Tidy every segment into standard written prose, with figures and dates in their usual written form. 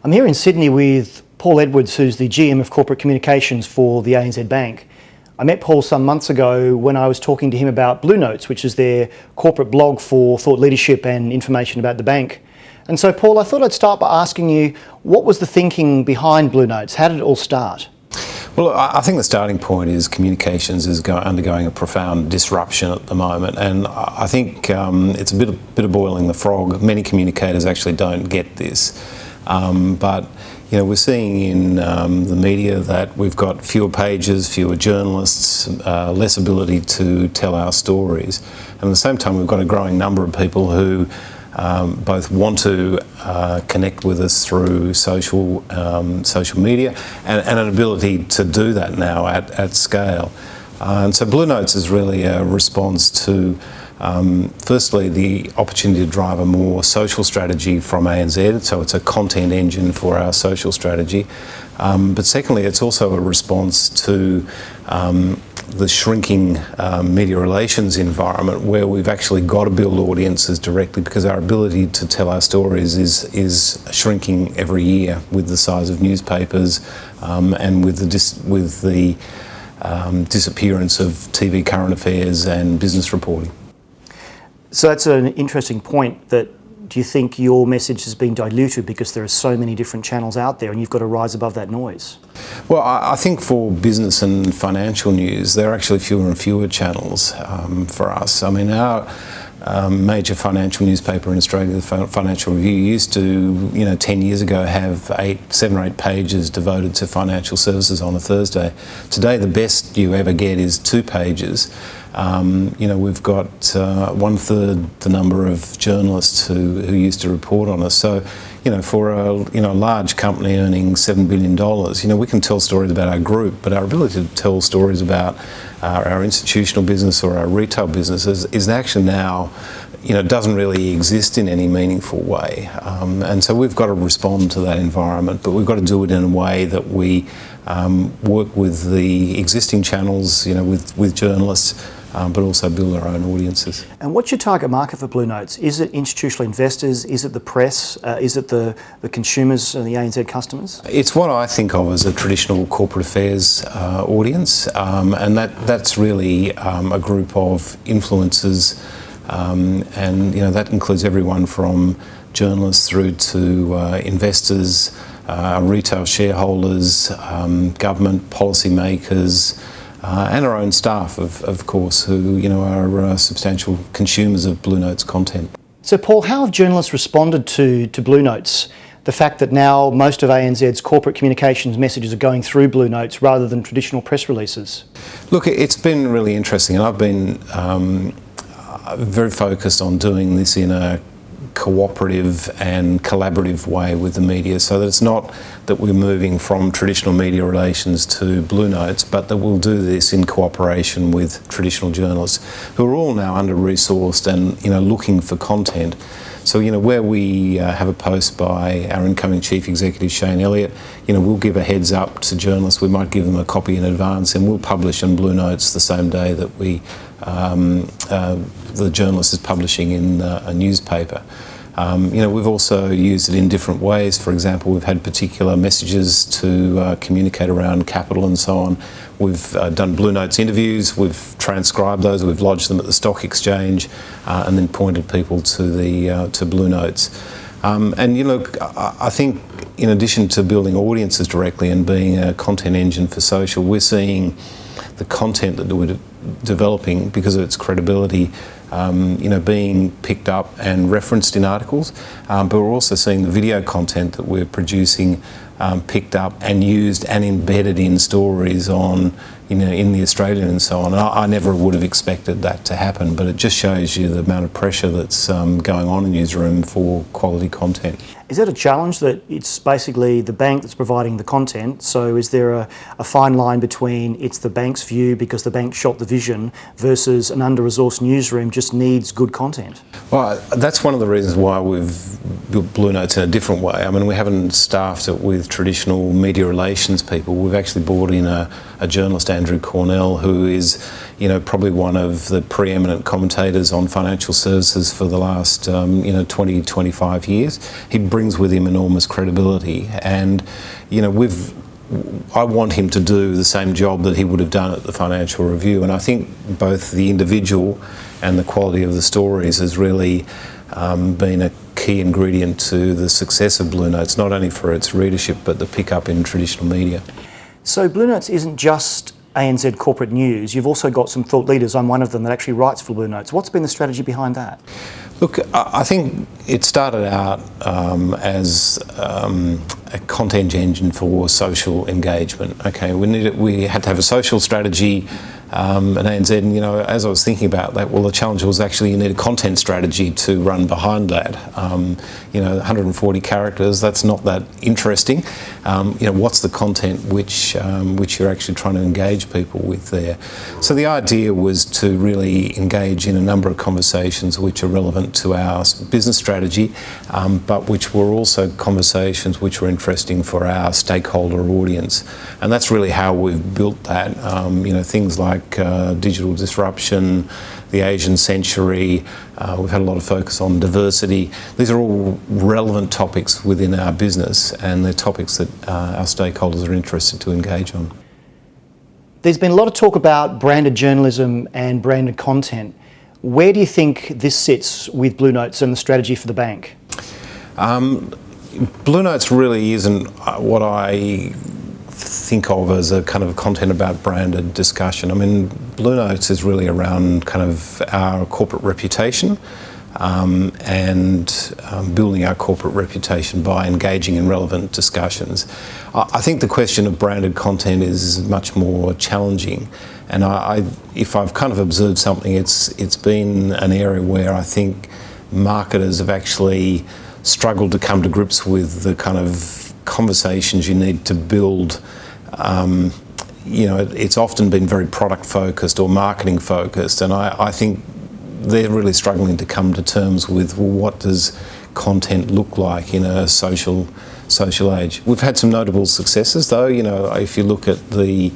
I'm here in Sydney with Paul Edwards, who's the GM of Corporate Communications for the ANZ Bank. I met Paul some months ago when I was talking to him about BlueNotes, which is their corporate blog for thought leadership and information about the bank. And so, Paul, I thought I'd start by asking you, what was the thinking behind BlueNotes? How did it all start? Well, I think the starting point is communications is undergoing a profound disruption at the moment, and I think it's a bit of boiling the frog. Many communicators actually don't get this, but we're seeing in the media that we've got fewer pages, fewer journalists, less ability to tell our stories, and at the same time we've got a growing number of people who both want to connect with us through social media and an ability to do that now at scale. And so BlueNotes is really a response to firstly the opportunity to drive a more social strategy from ANZ, so it's a content engine for our social strategy. But secondly, it's also a response to the shrinking media relations environment, where we've actually got to build audiences directly because our ability to tell our stories is shrinking every year with the size of newspapers and with the disappearance of TV current affairs and business reporting. So that's an interesting point. Do you think your message has been diluted because there are so many different channels out there and you've got to rise above that noise? Well, I think for business and financial news, there are actually fewer and fewer channels for us. I mean, our major financial newspaper in Australia, the Financial Review, used to, 10 years ago, have 7 or 8 pages devoted to financial services on a Thursday. Today, the best you ever get is 2 pages. We've got 1/3 the number of journalists who used to report on us. So, for a large company earning $7 billion, we can tell stories about our group, but our ability to tell stories about our institutional business or our retail businesses is actually now, doesn't really exist in any meaningful way. And so we've got to respond to that environment, but we've got to do it in a way that we work with the existing channels, with journalists, but also build our own audiences. And what's your target market for BlueNotes? Is it institutional investors? Is it the press? Is it the consumers and the ANZ customers? It's what I think of as a traditional corporate affairs audience, and that's really a group of influencers, and that includes everyone from journalists through to investors, retail shareholders, government policymakers, and our own staff, of course, who are substantial consumers of BlueNotes content. So, Paul, how have journalists responded to BlueNotes? The fact that now most of ANZ's corporate communications messages are going through BlueNotes rather than traditional press releases? Look, it's been really interesting, and I've been very focused on doing this in a cooperative and collaborative way with the media, so that it's not that we're moving from traditional media relations to BlueNotes, but that we'll do this in cooperation with traditional journalists who are all now under-resourced and looking for content. So where we have a post by our incoming Chief Executive Shane Elliott, we'll give a heads up to journalists. We might give them a copy in advance, and we'll publish on BlueNotes the same day that the journalist is publishing in a newspaper. We've also used it in different ways. For example, we've had particular messages to communicate around capital and so on. We've done BlueNotes interviews, we've transcribed those, we've lodged them at the stock exchange, and then pointed people to BlueNotes. I think in addition to building audiences directly and being a content engine for social, we're seeing the content that we're developing, because of its credibility, being picked up and referenced in articles, but we're also seeing the video content that we're producing picked up and used and embedded in stories on, in the Australian and so on. And I never would have expected that to happen, but it just shows you the amount of pressure that's going on in the newsroom for quality content. Is that a challenge that it's basically the bank that's providing the content? So is there a fine line between it's the bank's view because the bank shot the vision versus an under-resourced newsroom just needs good content? Well, that's one of the reasons why we've built BlueNotes in a different way. I mean, we haven't staffed it with traditional media relations people. We've actually brought in a journalist Andrew Cornell, who is, probably one of the preeminent commentators on financial services for the last, 20, 25 years. He brings with him enormous credibility, and, I want him to do the same job that he would have done at the Financial Review, and I think both the individual and the quality of the stories has really been a key ingredient to the success of BlueNotes, not only for its readership but the pickup in traditional media. So BlueNotes isn't just ANZ corporate news, you've also got some thought leaders. I'm one of them that actually writes for BlueNotes. What's been the strategy behind that? Look, I think it started out as a content engine for social engagement. Okay, we had to have a social strategy at ANZ, and as I was thinking about that, well, the challenge was actually you need a content strategy to run behind that. 140 characters, that's not that interesting. What's the content which you're actually trying to engage people with there? So the idea was to really engage in a number of conversations which are relevant to our business strategy, but which were also conversations which were interesting for our stakeholder audience. And that's really how we've built that. Things like digital disruption, the Asian century, we've had a lot of focus on diversity. These are all relevant topics within our business, and they're topics that our stakeholders are interested to engage on. There's been a lot of talk about branded journalism and branded content. Where do you think this sits with BlueNotes and the strategy for the bank? BlueNotes really isn't what I think of as a kind of content about branded discussion. I mean, BlueNotes is really around kind of our corporate reputation and building our corporate reputation by engaging in relevant discussions. I think the question of branded content is much more challenging, and if I've kind of observed something, it's been an area where I think marketers have actually struggled to come to grips with the kind of conversations you need to build. It's often been very product focused or marketing focused, and I think they're really struggling to come to terms with, well, what does content look like in a social age. We've had some notable successes though. If you look at the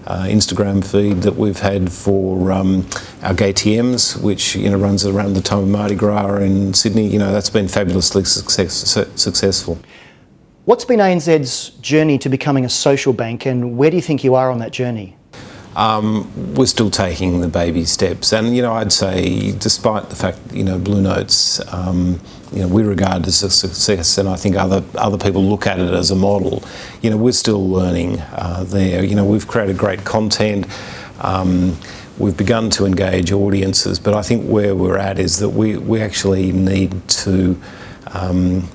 Instagram feed that we've had for our GayTMs, which runs around the time of Mardi Gras in Sydney, that's been fabulously successful. What's been ANZ's journey to becoming a social bank, and where do you think you are on that journey? We're still taking the baby steps, and I'd say, despite the fact BlueNotes, we regard as a success, and I think other people look at it as a model. We're still learning there. We've created great content. We've begun to engage audiences, but I think where we're at is that we actually need to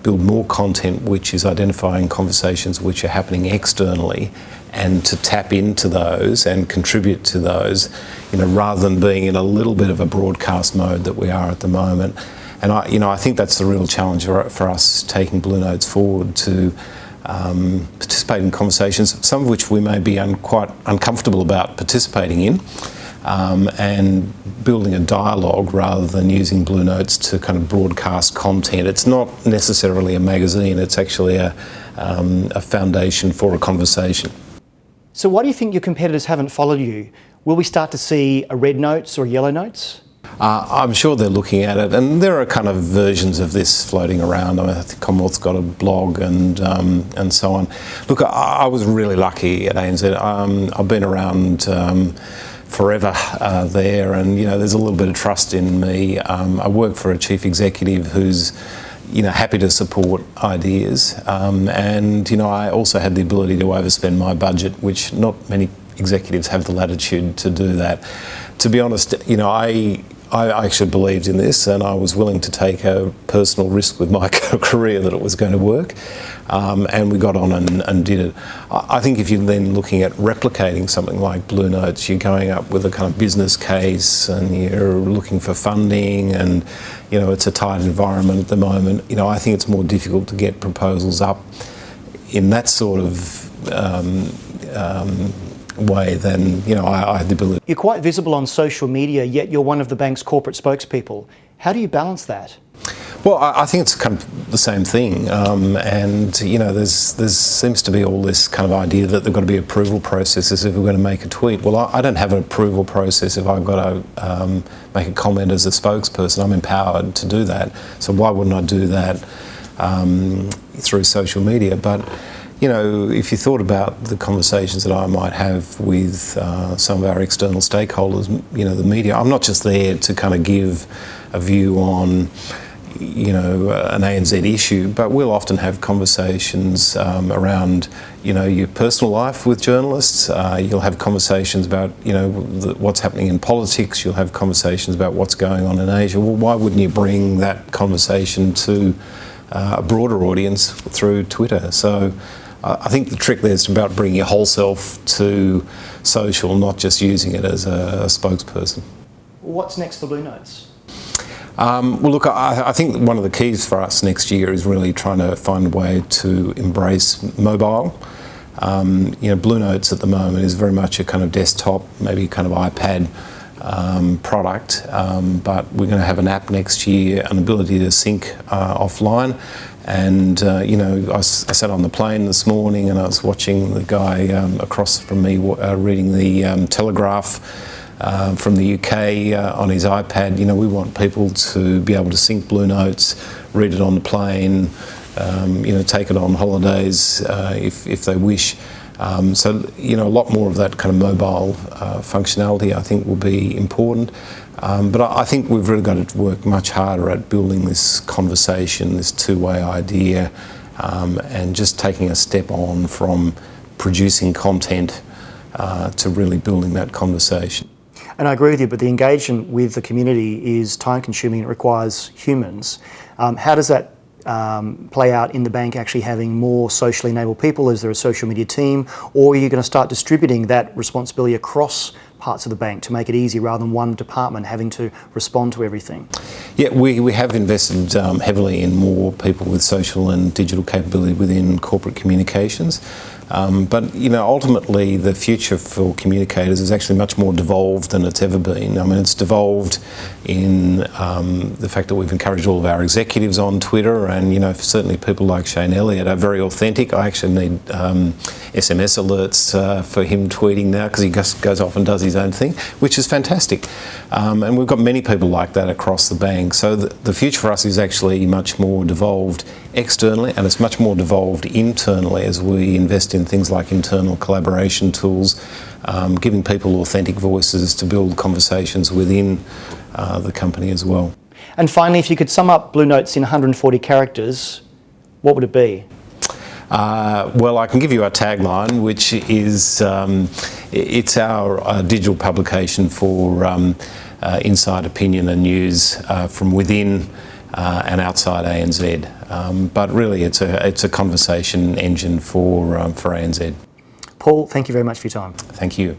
build more content which is identifying conversations which are happening externally, and to tap into those and contribute to those, rather than being in a little bit of a broadcast mode that we are at the moment. And I think that's the real challenge for us taking BlueNotes forward, to participate in conversations, some of which we may be quite uncomfortable about participating in, and building a dialogue rather than using BlueNotes to kind of broadcast content. It's not necessarily a magazine, it's actually a foundation for a conversation. So why do you think your competitors haven't followed you? Will we start to see a red notes or yellow notes? I'm sure they're looking at it, and there are kind of versions of this floating around. I think Commonwealth's got a blog and so on. Look, I was really lucky at ANZ. I've been around forever there, and there's a little bit of trust in me. I work for a chief executive who's happy to support ideas, and I also had the ability to overspend my budget, which not many executives have the latitude to do that. To be honest, I actually believed in this, and I was willing to take a personal risk with my career that it was going to work, and we got on and did it. I think if you're then looking at replicating something like BlueNotes, you're going up with a kind of business case, and you're looking for funding, and it's a tight environment at the moment. I think it's more difficult to get proposals up in that sort of way than I had the ability. You're quite visible on social media, yet you're one of the bank's corporate spokespeople. How do you balance that? Well, I think it's kind of the same thing, and you know, there's seems to be all this kind of idea that there've got to be approval processes if we're going to make a tweet. Well, I don't have an approval process if I've got to make a comment as a spokesperson. I'm empowered to do that, so why wouldn't I do that through social media? But you know, if you thought about the conversations that I might have with some of our external stakeholders, you know, the media, I'm not just there to kind of give a view on, you know, an ANZ issue, but we'll often have conversations around, you know, your personal life with journalists. You'll have conversations about, you know, what's happening in politics. You'll have conversations about what's going on in Asia. Well, why wouldn't you bring that conversation to a broader audience through Twitter? So I think the trick there is about bringing your whole self to social, not just using it as a spokesperson. What's next for BlueNotes? Well, look, I think one of the keys for us next year is really trying to find a way to embrace mobile. You know, BlueNotes at the moment is very much a kind of desktop, maybe kind of iPad product, but we're going to have an app next year, an ability to sync offline. And you know, I sat on the plane this morning and I was watching the guy across from me reading the Telegraph from the UK on his iPad. You know, we want people to be able to sync BlueNotes, read it on the plane, you know, take it on holidays if they wish. So, you know, a lot more of that kind of mobile functionality I think will be important. But I think we've really got to work much harder at building this conversation, this two-way idea, and just taking a step on from producing content to really building that conversation. And I agree with you, but the engagement with the community is time-consuming. It requires humans. How does that play out in the bank, actually having more socially enabled people? Is there a social media team, or are you going to start distributing that responsibility across parts of the bank to make it easy rather than one department having to respond to everything? Yeah, we have invested heavily in more people with social and digital capability within corporate communications. But you know, ultimately the future for communicators is actually much more devolved than it's ever been. I mean, it's devolved in the fact that we've encouraged all of our executives on Twitter, and you know, certainly people like Shane Elliott are very authentic. I actually need SMS alerts for him tweeting now, because he just goes off and does his own thing, which is fantastic. And we've got many people like that across the bank. So the future for us is actually much more devolved externally, and it's much more devolved internally as we invest in things like internal collaboration tools, giving people authentic voices to build conversations within the company as well. And finally, if you could sum up BlueNotes in 140 characters, what would it be? Well, I can give you our tagline, which is it's our digital publication for inside opinion and news from within and outside ANZ. But really, it's a conversation engine for ANZ. Paul, thank you very much for your time. Thank you.